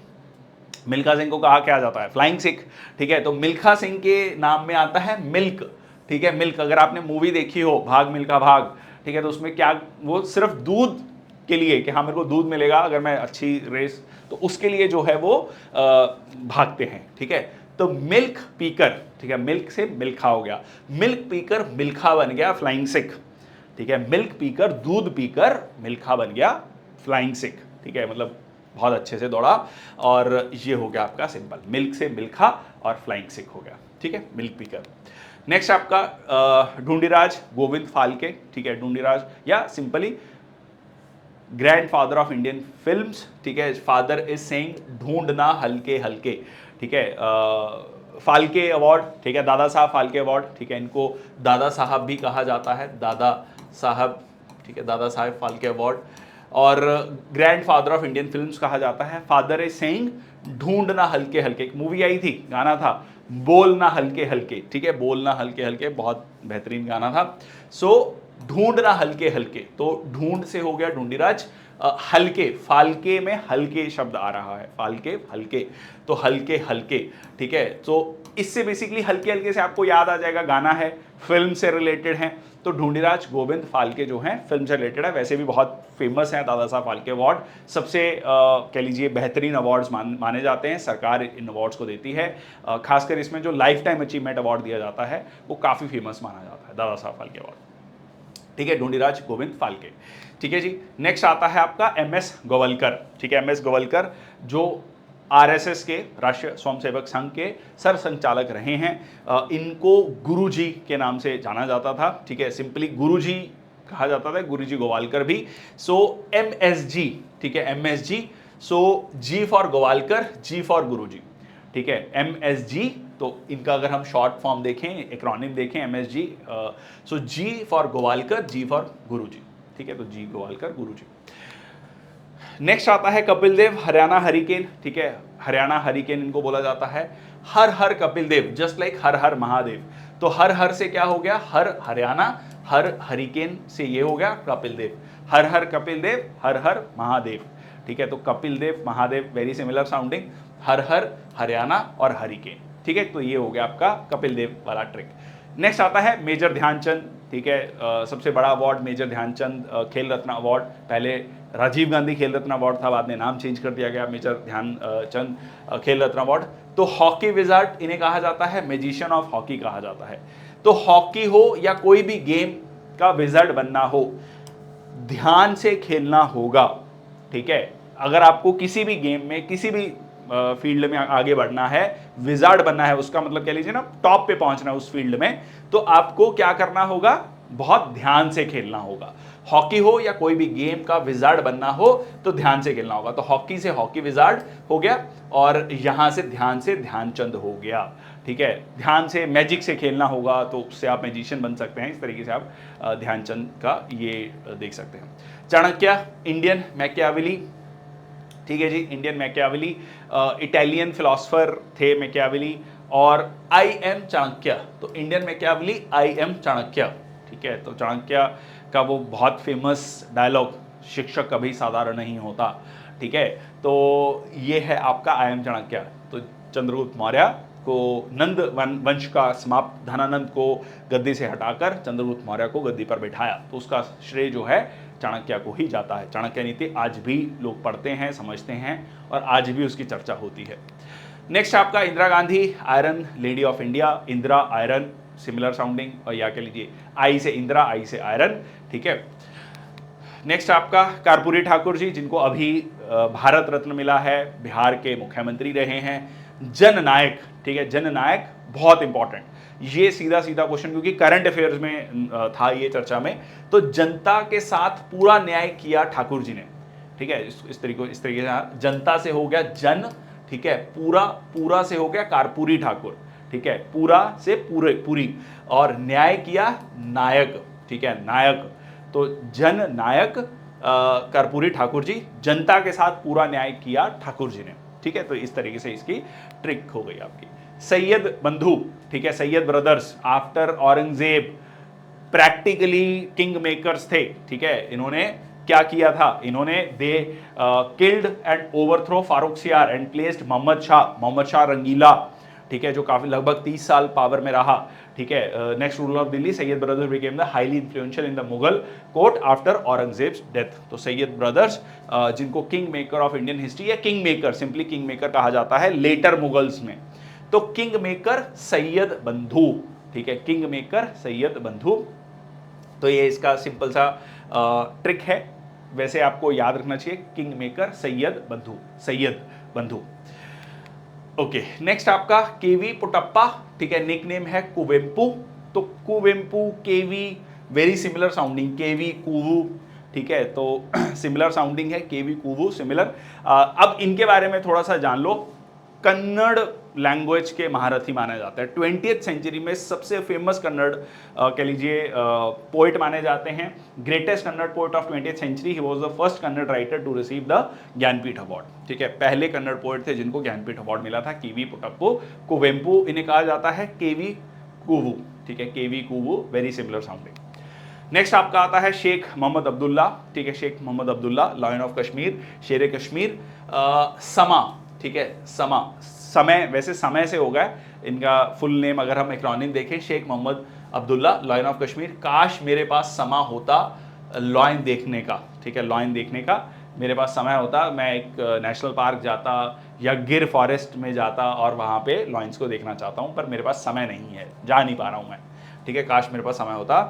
मिल्खा सिंह को कहा क्या जाता है? फ्लाइंग सिख, ठीक है। तो मिल्खा सिंह के नाम में आता है मिल्क, ठीक है, मिल्क। अगर आपने मूवी देखी हो भाग मिल्खा भाग, ठीक है, तो उसमें क्या, वो सिर्फ दूध के लिए कि हाँ मेरे को दूध मिलेगा अगर मैं अच्छी रेस तो उसके लिए जो है वो भागते हैं, ठीक है। तो मिल्क पीकर, ठीक है, मिल्क से मिल्खा हो गया, मिल्क पीकर मिल्खा बन गया फ्लाइंग सिख, ठीक है, मिल्क पीकर दूध पीकर मिल्खा बन गया फ्लाइंग सिख, ठीक है, मतलब बहुत अच्छे से दौड़ा और ये हो गया आपका सिंपल, मिल्क से मिल्खा और फ्लाइंग सिख हो गया, ठीक है, मिल्क पीकर। नेक्स्ट आपका ढूंढीराज गोविंद फाल्के, ठीक है, ढूंढीराज या simply grandfather of Indian films, ठीक है, फादर इज सेइंग ढूंढना हल्के हल्के, ठीक है, फाल्के अवार्ड, ठीक है, दादा साहब फाल्के अवार्ड, ठीक है, इनको दादा साहब भी कहा जाता है, दादा साहब, ठीक है, दादा साहब फाल्के अवार्ड, और ग्रैंडफादर ऑफ इंडियन फिल्म्स कहा जाता है। फादर इज सेइंग ढूंढना हल्के हल्के, एक मूवी आई थी, गाना था बोलना हल्के हल्के, ठीक है, बोलना हल्के हल्के, बहुत बेहतरीन गाना था। सो ढूंढना हल्के हल्के, तो ढूंढ से हो गया ढूंढीराज, हल्के, फाल्के में हल्के शब्द आ रहा है, फाल्के हल्के, तो हल्के हल्के, ठीक है। तो इससे बेसिकली हल्के हल्के से आपको याद आ जाएगा गाना है, फिल्म से रिलेटेड है, तो ढूंढीराज गोविंद फाल्के जो हैं फिल्म से रिलेटेड है। वैसे भी बहुत फेमस है दादा साहब फाल्के अवार्ड, सबसे कह लीजिए बेहतरीन अवार्ड्स माने जाते हैं, सरकार इन अवार्ड्स को देती है। खासकर इसमें जो लाइफ टाइम अचीवमेंट अवार्ड दिया जाता है वो काफ़ी फेमस माना जाता है, दादा साहब फाल्के अवार्ड, ठीक है, ढूंढीराज गोविंद फाल्के, ठीक है जी। नेक्स्ट आता है आपका MS गोवलकर, ठीक है, MS गोवलकर जो RSS के राष्ट्रीय स्वयंसेवक संघ के सर संचालक रहे हैं। इनको गुरुजी के नाम से जाना जाता था, ठीक है, सिंपली गुरुजी कहा जाता था, गुरुजी गोवालकर भी। सो MSG, ठीक है, MSG, so G for Golwalkar, G for Guruji, ठीक है, MSG। तो इनका अगर हम शॉर्ट फॉर्म देखें, एक्रोनिम देखें, MSG, so G for Golwalkar, G for Guruji, ठीक है, तो G गोवालकर गुरुजी। नेक्स्ट आता है कपिल देव, हरियाणा हरिकेन, ठीक है, हरियाणा हरिकेन इनको बोला जाता है। हर हर कपिल देव, जस्ट लाइक हर हर महादेव, तो हर हर से क्या हो गया, हर हरियाणा, हर हरिकेन से ये हो गया कपिल देव, हर हर कपिल देव, हर हर महादेव, ठीक है, तो Kapil Dev Mahadev very similar sounding, हर हर हरियाणा और हरिकेन, ठीक है, तो ये हो गया आपका कपिल देव वाला ट्रिक। नेक्स्ट आता है मेजर ध्यानचंद, ठीक है, सबसे बड़ा अवार्ड मेजर ध्यानचंद खेल रत्न अवार्ड, पहले राजीव गांधी खेल रत्न अवार्ड था, बाद में नाम चेंज कर दिया गया मेजर ध्यानचंद खेल रत्न अवार्ड। तो हॉकी विजार्ड इन्हें कहा जाता है, मैजिशियन ऑफ हॉकी कहा जाता है। तो हॉकी हो या कोई भी गेम का विजार्ड बनना हो, ध्यान से खेलना होगा, ठीक है। अगर आपको किसी भी गेम में किसी भी फील्ड में आगे बढ़ना है, विजार्ड बनना है, उसका मतलब कह लीजिए ना टॉप पे पहुंचना है उस फील्ड में, तो आपको क्या करना होगा, बहुत ध्यान से खेलना होगा। हॉकी हो या कोई भी गेम का विजार्ड बनना हो तो ध्यान से खेलना होगा। तो हॉकी से हॉकी विजार्ड हो गया और यहां से ध्यानचंद हो गया, ठीक है। ध्यान से मैजिक से खेलना होगा तो उससे आप मैजिशियन बन सकते हैं, इस तरीके से आप ध्यानचंद का ये देख सकते हैं। चाणक्य, इंडियन मैकियावेली, ठीक है जी, इंडियन मैकियावेली, इटालियन फिलोसफर थे मैकियावेली, और IM चाणक्य, तो इंडियन मैकियावेली, IM चाणक्य, ठीक है। तो चाणक्य का वो बहुत फेमस डायलॉग, शिक्षक कभी साधारण नहीं होता, ठीक है, तो ये है आपका IM चाणक्य। तो चंद्रगुप्त मौर्य को नंद वंश का समाप्त, धनानंद को गद्दी से हटाकर चंद्रगुप्त मौर्य को गद्दी पर बैठाया, तो उसका श्रेय जो है चाणक्य को ही जाता है। चाणक्य नीति आज भी लोग पढ़ते हैं, समझते हैं और आज भी उसकी चर्चा होती है। नेक्स्ट आपका Indira Gandhi, iron lady of India, Indira iron similar sounding, और या कह लीजिए आई से इंदिरा, आई से आयरन, ठीक है। नेक्स्ट आपका कर्पूरी ठाकुर जी, जिनको अभी भारत रत्न मिला है, बिहार के मुख्यमंत्री रहे हैं। जननायक, ठीक है, जननायक बहुत इंपॉर्टेंट, ये सीधा सीधा क्वेश्चन क्योंकि करंट अफेयर्स में था ये चर्चा में। तो जनता के साथ पूरा न्याय किया ठाकुर जी ने, ठीक है, इस तरीके से जनता से हो गया जन, ठीक है, पूरा से हो गया कर्पूरी ठाकुर, ठीक है, पूरा से पूरी, और न्याय किया नायक, ठीक है, नायक, तो जन नायक कर्पूरी ठाकुर जी, जनता के साथ पूरा न्याय किया ठाकुर जी ने, ठीक है। तो इस तरीके से इसकी ट्रिक हो गई आपकी। सैयद बंधु, ठीक है, Syed brothers after Aurangzeb practically king makers थे, ठीक है। इन्होंने क्या किया था, इन्होंने they killed and overthrow Farooq सियार एंड प्लेस्ड मोहम्मद शाह रंगीला ठीक है, जो काफी लगभग 30 साल पावर में रहा, ठीक है। Next ruler of Delhi, Sayyid brothers became the highly influential in the Mughal court after Aurangzeb's death. तो सैयद ब्रदर्स, जिनको king maker of Indian history या king maker, simply king maker कहा जाता है लेटर मुगल्स में, तो किंग मेकर सैयद बंधु, ठीक है, किंग मेकर सैयद बंधु। तो ये इसका सिंपल सा ट्रिक है, वैसे आपको याद रखना चाहिए, किंग मेकर सैयद बंधु, सैयद बंधु। ओके, नेक्स्ट आपका केवी पुटप्पा, ठीक है, निक नेम है कुवेम्पू। तो कुवेम्पू, केवी, वेरी सिमिलर साउंडिंग, केवी कुवू, ठीक है, तो सिमिलर साउंडिंग है, केवी कुवू सिमिलर। अब इनके बारे में थोड़ा सा जान लो। कन्नड़ लैंग्वेज के महारथी माने जाते हैं, 20th सेंचुरी में सबसे फेमस कन्नड़ कह लीजिए पोइट माने जाते हैं, greatest Kannada poet of 20th century. He was the first Kannada writer to receive the Jnanpith award, ठीक है, पहले कन्नड़ पोइट थे जिनको ज्ञानपीठ अवार्ड मिला था, केवी पुटप्पू कुवेम्पू। इन्हें कहा जाता है केवी कुवू, ठीक है, केवी कुवू, वेरी सिमिलर साउंडिंग। नेक्स्ट आपका आता है शेख मोहम्मद अब्दुल्ला, ठीक है, शेख मोहम्मद अब्दुल्ला, लायन ऑफ कश्मीर, शेर कश्मीर। समा, ठीक है, समा, समय, वैसे समय से होगा इनका फुल नेम, अगर हम एक्रोनिम देखें, शेख मोहम्मद अब्दुल्ला, लायन ऑफ कश्मीर। काश मेरे पास समा होता लॉयन देखने का, ठीक है, लॉयन देखने का मेरे पास समय होता, मैं एक नेशनल पार्क जाता या गिर फॉरेस्ट में जाता और वहाँ पे लॉयंस को देखना चाहता हूँ, पर मेरे पास समय नहीं है, जा नहीं पा रहा हूँ मैं, ठीक है, काश मेरे पास समय होता।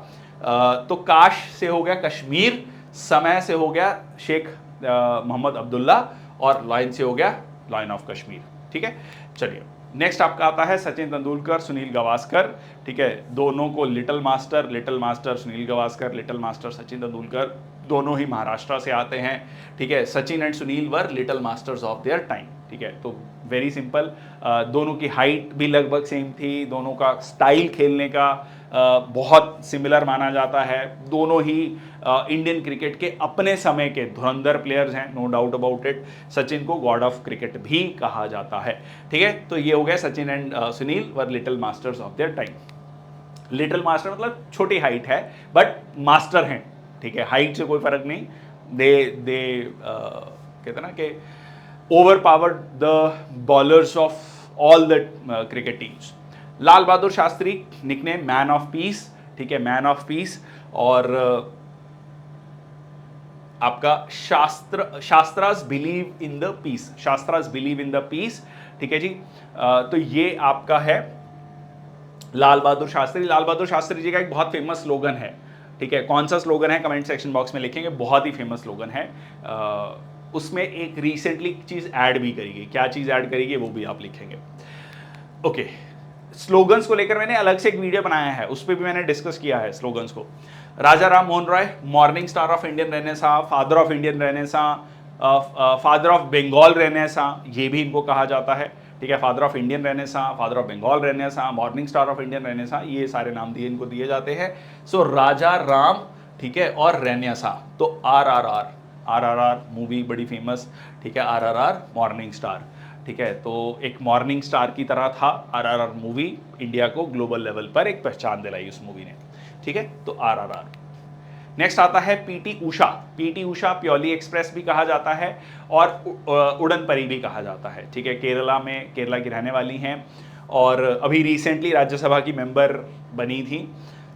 तो काश से हो गया कश्मीर, समय से हो गया शेख मोहम्मद अब्दुल्ला, और लॉयन से हो गया लायन ऑफ कश्मीर, ठीक है। चलिए, नेक्स्ट आपका आता है सचिन तेंदुलकर, सुनील गावस्कर, ठीक है, दोनों को little master Sunil Gavaskar, little master Sachin Tendulkar, दोनों ही महाराष्ट्र से आते हैं, ठीक है। Sachin and Sunil were little masters of their time, ठीक है। तो वेरी सिंपल, दोनों की हाइट भी लगभग सेम थी, दोनों का स्टाइल खेलने का बहुत सिमिलर माना जाता है, दोनों ही इंडियन क्रिकेट के अपने समय के धुरंधर प्लेयर्स हैं, no doubt about it. Sachin को गॉड ऑफ क्रिकेट भी कहा जाता है, ठीक है। तो ये हो गया Sachin and Sunil were little masters of their time. Little master मतलब छोटी हाइट है बट मास्टर हैं, ठीक है, हाइट से कोई फर्क नहीं, दे कहते ना कि over powered the bowlers of all the cricket teams. Lal Bahadur Shastri, nickname man of peace, ठीक है, मैन ऑफ पीस। और आपका शास्त्रास बिलीव इन द पीस, शास्त्रास बिलीव इन द पीस, ठीक है जी। तो ये आपका है लाल बहादुर शास्त्री। लाल बहादुर शास्त्री जी का एक बहुत फेमस स्लोगन है, ठीक है, कौन सा स्लोगन है कमेंट सेक्शन बॉक्स में लिखेंगे, बहुत ही फेमस स्लोगन है। उसमें एक रिसेंटली चीज ऐड भी करेगी, क्या चीज ऐड करेगी वो भी आप लिखेंगे। ओके, स्लोगन्स को लेकर मैंने अलग से एक वीडियो बनाया है, उस पर भी मैंने डिस्कस किया है स्लोगन्स को। Raja Ram Mohan Roy, morning star of Indian renaissance, father of Indian renaissance, father of Bengal renaissance, ये भी इनको कहा जाता है, ठीक है, father of Indian renaissance, father of Bengal renaissance, morning star of Indian renaissance, ये सारे नाम दिए इनको दिए जाते हैं। सो राजा राम, ठीक है, और रेनेसां, तो आरआरआर मूवी बड़ी फेमस, ठीक है, आरआरआर मॉर्निंग स्टार, ठीक है। तो एक मॉर्निंग स्टार की तरह था आरआरआर मूवी, इंडिया को ग्लोबल लेवल पर एक पहचान दिलाई उस मूवी ने, ठीक है, तो आरआरआर। नेक्स्ट आता है PT Usha, PT Usha purely express भी कहा जाता है और उड़न परी भी कहा जाता है, ठीक है, केरला में, केरला की रहने वाली हैं और अभी रिसेंटली राज्यसभा की मेंबर बनी थी।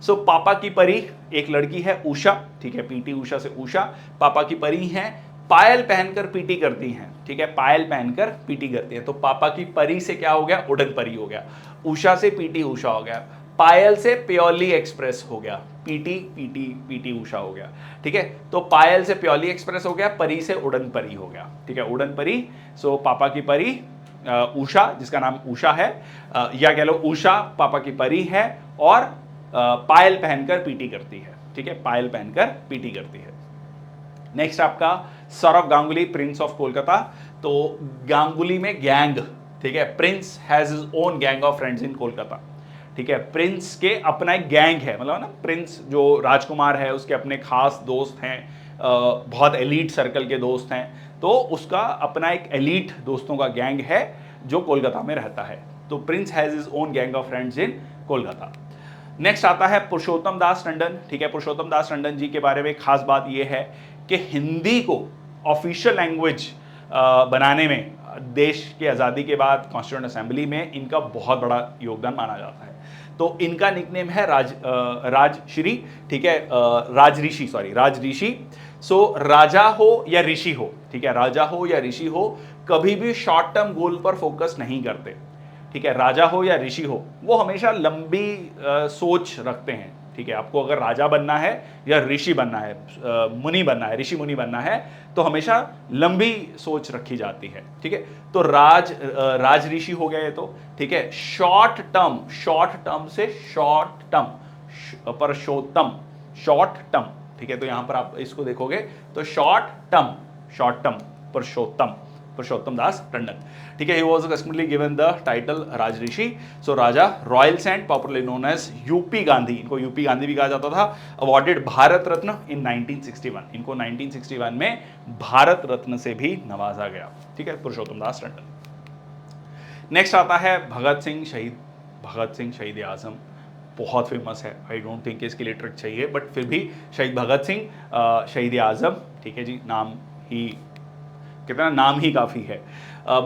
सो पापा की परी एक लड़की है उषा, ठीक है, पीटी उषा से उषा, पापा की परी हैं, पायल पहनकर पीटी करती हैं, ठीक है, पायल पहनकर पीटी करती हैं। तो पापा की परी से क्या हो गया, उड़न परी हो गया, उषा से पीटी उषा हो गया, पायल से प्योरली एक्सप्रेस हो गया, पीटी उषा हो गया, ठीक है। तो पायल से प्योरली एक्सप्रेस हो गया, परी से उड़न परी हो गया, ठीक है, उड़न परी। सो पापा की परी उषा, जिसका नाम उषा है, या कह लो उषा पापा की परी है और पायल पहनकर पीटी करती है, ठीक है, पायल पहनकर पीटी करती है। नेक्स्ट आपका सौरव गांगुली, प्रिंस ऑफ कोलकाता। तो गांगुली में गैंग, ठीक है, Prince has his own gang of friends इन कोलकाता, ठीक है, प्रिंस के अपना एक गैंग है, मतलब ना प्रिंस जो राजकुमार है उसके अपने खास दोस्त हैं, बहुत एलीट सर्कल के दोस्त हैं, तो उसका अपना एक एलीट दोस्तों का गैंग है जो कोलकाता में रहता है। तो Prince has his own gang of friends in Kolkata. Next आता है पुरुषोत्तम दास टंडन, ठीक है, पुरुषोत्तम दास टंडन जी के बारे में खास बात यह है कि हिंदी को ऑफिशियल लैंग्वेज बनाने में, देश की आज़ादी के बाद कॉन्स्टिट्यूएंट असेंबली में इनका बहुत बड़ा योगदान माना जाता है। तो इनका निकनेम है राजश्री, ठीक है, राजऋषि, सॉरी राजऋषि। सो राजा हो या ऋषि हो, ठीक है, राजा हो या ऋषि हो, कभी भी शॉर्ट टर्म गोल पर फोकस नहीं करते, ठीक है। राजा हो या ऋषि हो, वो हमेशा लंबी सोच रखते हैं, ठीक है। आपको अगर राजा बनना है या ऋषि बनना है, मुनि बनना है, ऋषि मुनि बनना है, तो हमेशा लंबी सोच रखी जाती है, ठीक है। तो राज ऋषि हो गया ये तो, ठीक है। शॉर्ट टर्म से short term, Parshottam, short term, ठीक है। तो यहां पर आप इसको देखोगे तो शॉर्ट टर्म पुरुषोत्तम दास टंडन, ठीक है। He was customarily given the title Rajarshi. So Raja royal saint, popularly known as UP Gandhi, इनको यूपी गांधी भी कहा जाता था। अवॉर्डेड भारत रत्न इन 1961, इनको 1961 में भारत रत्न से भी नवाजा गया, ठीक है, पुरुषोत्तम दास टंडन। नेक्स्ट आता है भगत सिंह शहीद आजम, बहुत फेमस है। आई डोंट थिंक इसके लिए ट्रिक चाहिए, बट फिर भी शहीद भगत सिंह शहीद आजम, ठीक है जी, नाम ही काफ़ी है।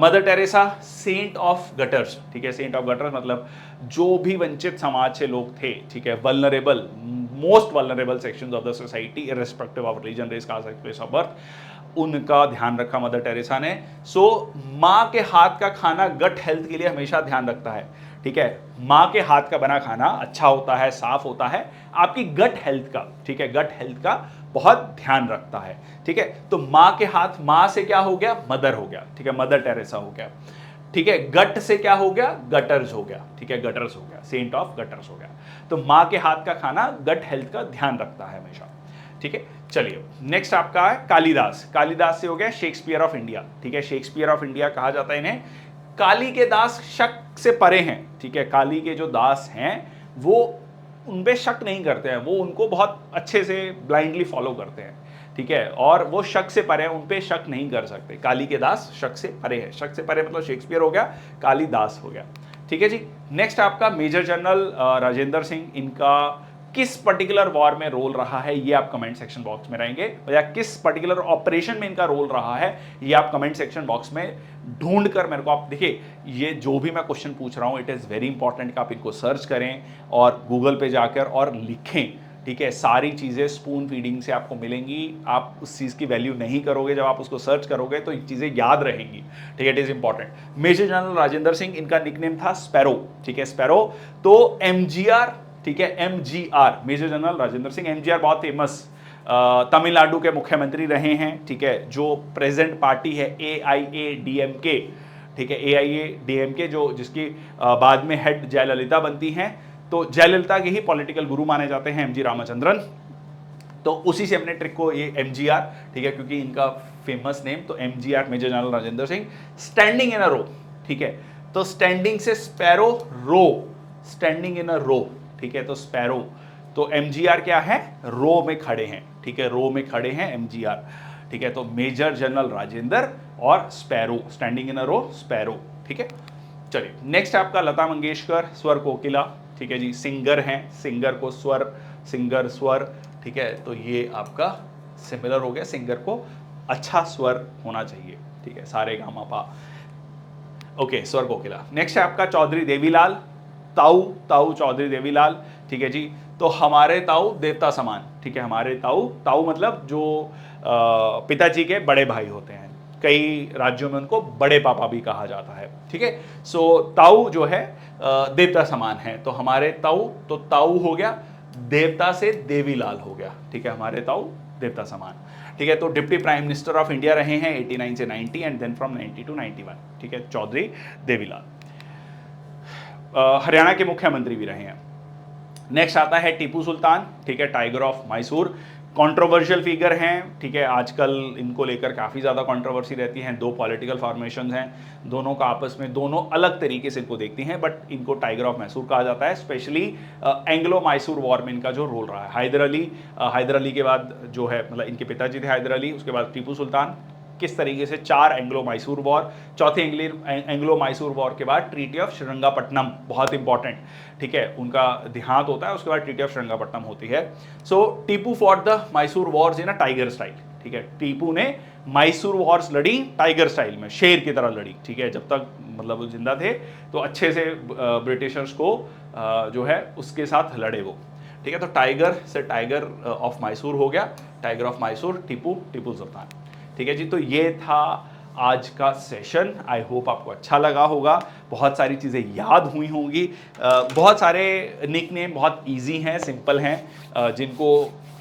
Mother Teresa saint of gutters, ठीक है। सेंट ऑफ गटर्स मतलब जो भी वंचित समाज से लोग थे, ठीक है, vulnerable, most vulnerable sections of the society irrespective of religion, race, caste, place of birth, उनका ध्यान रखा मदर टेरेसा ने। सो माँ के हाथ का खाना गट हेल्थ के लिए हमेशा ध्यान रखता है, ठीक है। माँ के हाथ का बना खाना अच्छा होता है, साफ होता है, आपकी गट हेल्थ का, ठीक है, गट हेल्थ का बहुत ध्यान रखता है, ठीक है। तो माँ के हाथ, माँ से क्या हो गया, मदर हो गया, ठीक है, मदर टेरेसा हो गया, ठीक है। गट से क्या हो गया, गटर्स हो गया, ठीक है, गटर्स हो गया, सेंट ऑफ गटर्स हो गया। तो माँ के हाथ का खाना गट हेल्थ का ध्यान रखता है हमेशा, ठीक है। चलिए नेक्स्ट आपका है कालिदास से हो गया शेक्सपियर ऑफ इंडिया, ठीक है। शेक्सपियर ऑफ इंडिया कहा जाता है इन्हें। काली के दास शक से परे हैं, ठीक है। काली के जो दास हैं वो उन पे शक नहीं करते हैं, वो उनको बहुत अच्छे से ब्लाइंडली फॉलो करते हैं, ठीक है। और वो शक से परे हैं, उन पे शक नहीं कर सकते। काली के दास शक से परे है, शक से परे मतलब शेक्सपियर हो गया, कालिदास हो गया, ठीक है जी। नेक्स्ट आपका मेजर जनरल राजेंद्र सिंह, इनका किस पर्टिकुलर वॉर में रोल रहा है ये आप कमेंट सेक्शन बॉक्स में रहेंगे, या किस पर्टिकुलर ऑपरेशन में इनका रोल रहा है ये आप कमेंट सेक्शन बॉक्स में ढूंढ कर मेरे को आप देखिए। ये जो भी मैं क्वेश्चन पूछ रहा हूं, इट इज़ वेरी इंपॉर्टेंट कि आप इनको सर्च करें और गूगल पे जाकर और लिखें, ठीक है। सारी चीज़ें स्पून फीडिंग से आपको मिलेंगी, आप उस चीज़ की वैल्यू नहीं करोगे, जब आप उसको सर्च करोगे तो ये चीज़ें याद रहेंगी, ठीक है। It is important. Major general Rajendra Singh, इनका निकनेम था स्पैरो, ठीक है, स्पैरो। तो एमजीआर, ठीक है, MGR, major general Rajendra Singh. MGR बहुत फेमस तमिलनाडु के मुख्यमंत्री रहे हैं, ठीक है। जो प्रेजेंट पार्टी है AIADMK, ठीक है, AIADMK जो जिसकी बाद में हेड जयललिता बनती हैं, तो जयललिता के ही पॉलिटिकल गुरु माने जाते हैं MG रामचंद्रन। तो उसी से हमने ट्रिक को ये MGR, ठीक है, क्योंकि इनका फेमस नेम तो MGR, major general Rajendra Singh. Standing in a row, ठीक है, तो स्टैंडिंग से sparrow, row, standing in a row, ठीक है। तो स्पैरो, तो MGR क्या है, रो में खड़े हैं, ठीक है, रो में खड़े हैं MGR, ठीक है। तो मेजर जनरल राजेंद्र और sparrow, standing in a row, sparrow, ठीक है। चलिए नेक्स्ट आपका लता मंगेशकर, स्वर कोकिला, ठीक है जी, सिंगर हैं, सिंगर को स्वर, सिंगर स्वर, ठीक है। तो ये आपका सिमिलर हो गया, सिंगर को अच्छा स्वर होना चाहिए, ठीक है, सारे गामा पा, ओके, स्वर कोकिला। नेक्स्ट है आपका चौधरी देवीलाल, ताऊ चौधरी देवीलाल, ठीक है जी। तो हमारे ताऊ देवता समान, ठीक है, हमारे ताऊ मतलब जो पिताजी के बड़े भाई होते हैं, कई राज्यों में उनको बड़े पापा भी कहा जाता है, ठीक है। सो ताऊ जो है देवता समान है, तो हमारे ताऊ, तो ताऊ हो गया, देवता से देवीलाल हो गया, ठीक है, हमारे ताऊ देवता समान, ठीक है। तो deputy prime minister of India रहे हैं 89 से 90 एंड देन फ्रॉम 90 टू 91, ठीक है, चौधरी देवीलाल। हरियाणा के मुख्यमंत्री भी रहे हैं। नेक्स्ट आता है टीपू सुल्तान, ठीक है, tiger of Mysore. Controversial figure हैं, ठीक है, आजकल इनको लेकर काफ़ी ज़्यादा कंट्रोवर्सी रहती है। दो पॉलिटिकल फॉर्मेशंस हैं, दोनों का आपस में, दोनों अलग तरीके से इनको देखती हैं, बट इनको टाइगर ऑफ मैसूर कहा जाता है। स्पेशली एंग्लो मैसूर वॉर में इनका जो रोल रहा है। हैदर अली के बाद जो है, मतलब इनके पिताजी थे हैदर अली, उसके बाद टीपू सुल्तान, किस तरीके से 4 एंग्लो मैसूर वॉर, चौथे एंग्लो मैसूर वॉर के बाद ट्रीटी ऑफ श्रीरंगापट्टनम, बहुत इंपॉर्टेंट, ठीक है, उनका देहांत होता है, उसके बाद ट्रीटी ऑफ श्रीरंगापट्टनम होती है। So Tipu fought the Mysore wars in a tiger style, ठीक है। टीपू ने मैसूर वॉर्स लड़ी टाइगर स्टाइल में, शेर की तरह लड़ी, ठीक है। जब तक मतलब वो जिंदा थे तो अच्छे से ब्रिटिशर्स को जो है उसके साथ लड़े वो, ठीक है। तो टाइगर से टाइगर ऑफ मैसूर हो गया, टाइगर ऑफ मैसूर टीपू सुल्तान, ठीक है जी। तो ये था आज का सेशन। आई होप आपको अच्छा लगा होगा, बहुत सारी चीज़ें याद हुई होंगी। बहुत सारे निकनेम बहुत इजी हैं, सिंपल हैं, जिनको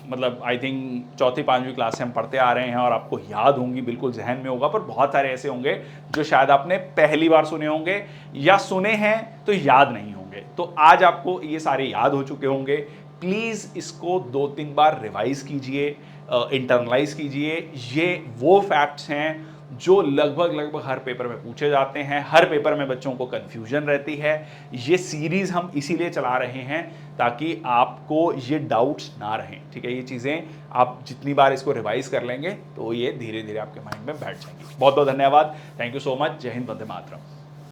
मतलब आई थिंक चौथी पांचवी क्लास से हम पढ़ते आ रहे हैं और आपको याद होंगी, बिल्कुल जहन में होगा। पर बहुत सारे ऐसे होंगे जो शायद आपने पहली बार सुने होंगे या सुने हैं तो याद नहीं होंगे। तो आज आपको ये सारे याद हो चुके होंगे। प्लीज़ इसको 2-3 बार रिवाइज कीजिए, इंटरनलाइज कीजिए। ये वो फैक्ट्स हैं जो लगभग हर पेपर में पूछे जाते हैं, हर पेपर में बच्चों को कन्फ्यूजन रहती है। ये सीरीज हम इसीलिए चला रहे हैं ताकि आपको ये डाउट्स ना रहें, ठीक है। ये चीज़ें आप जितनी बार इसको रिवाइज कर लेंगे तो ये धीरे धीरे आपके माइंड में बैठ जाएंगी। बहुत बहुत धन्यवाद, थैंक यू सो मच। जय हिंद, वंदे मातरम।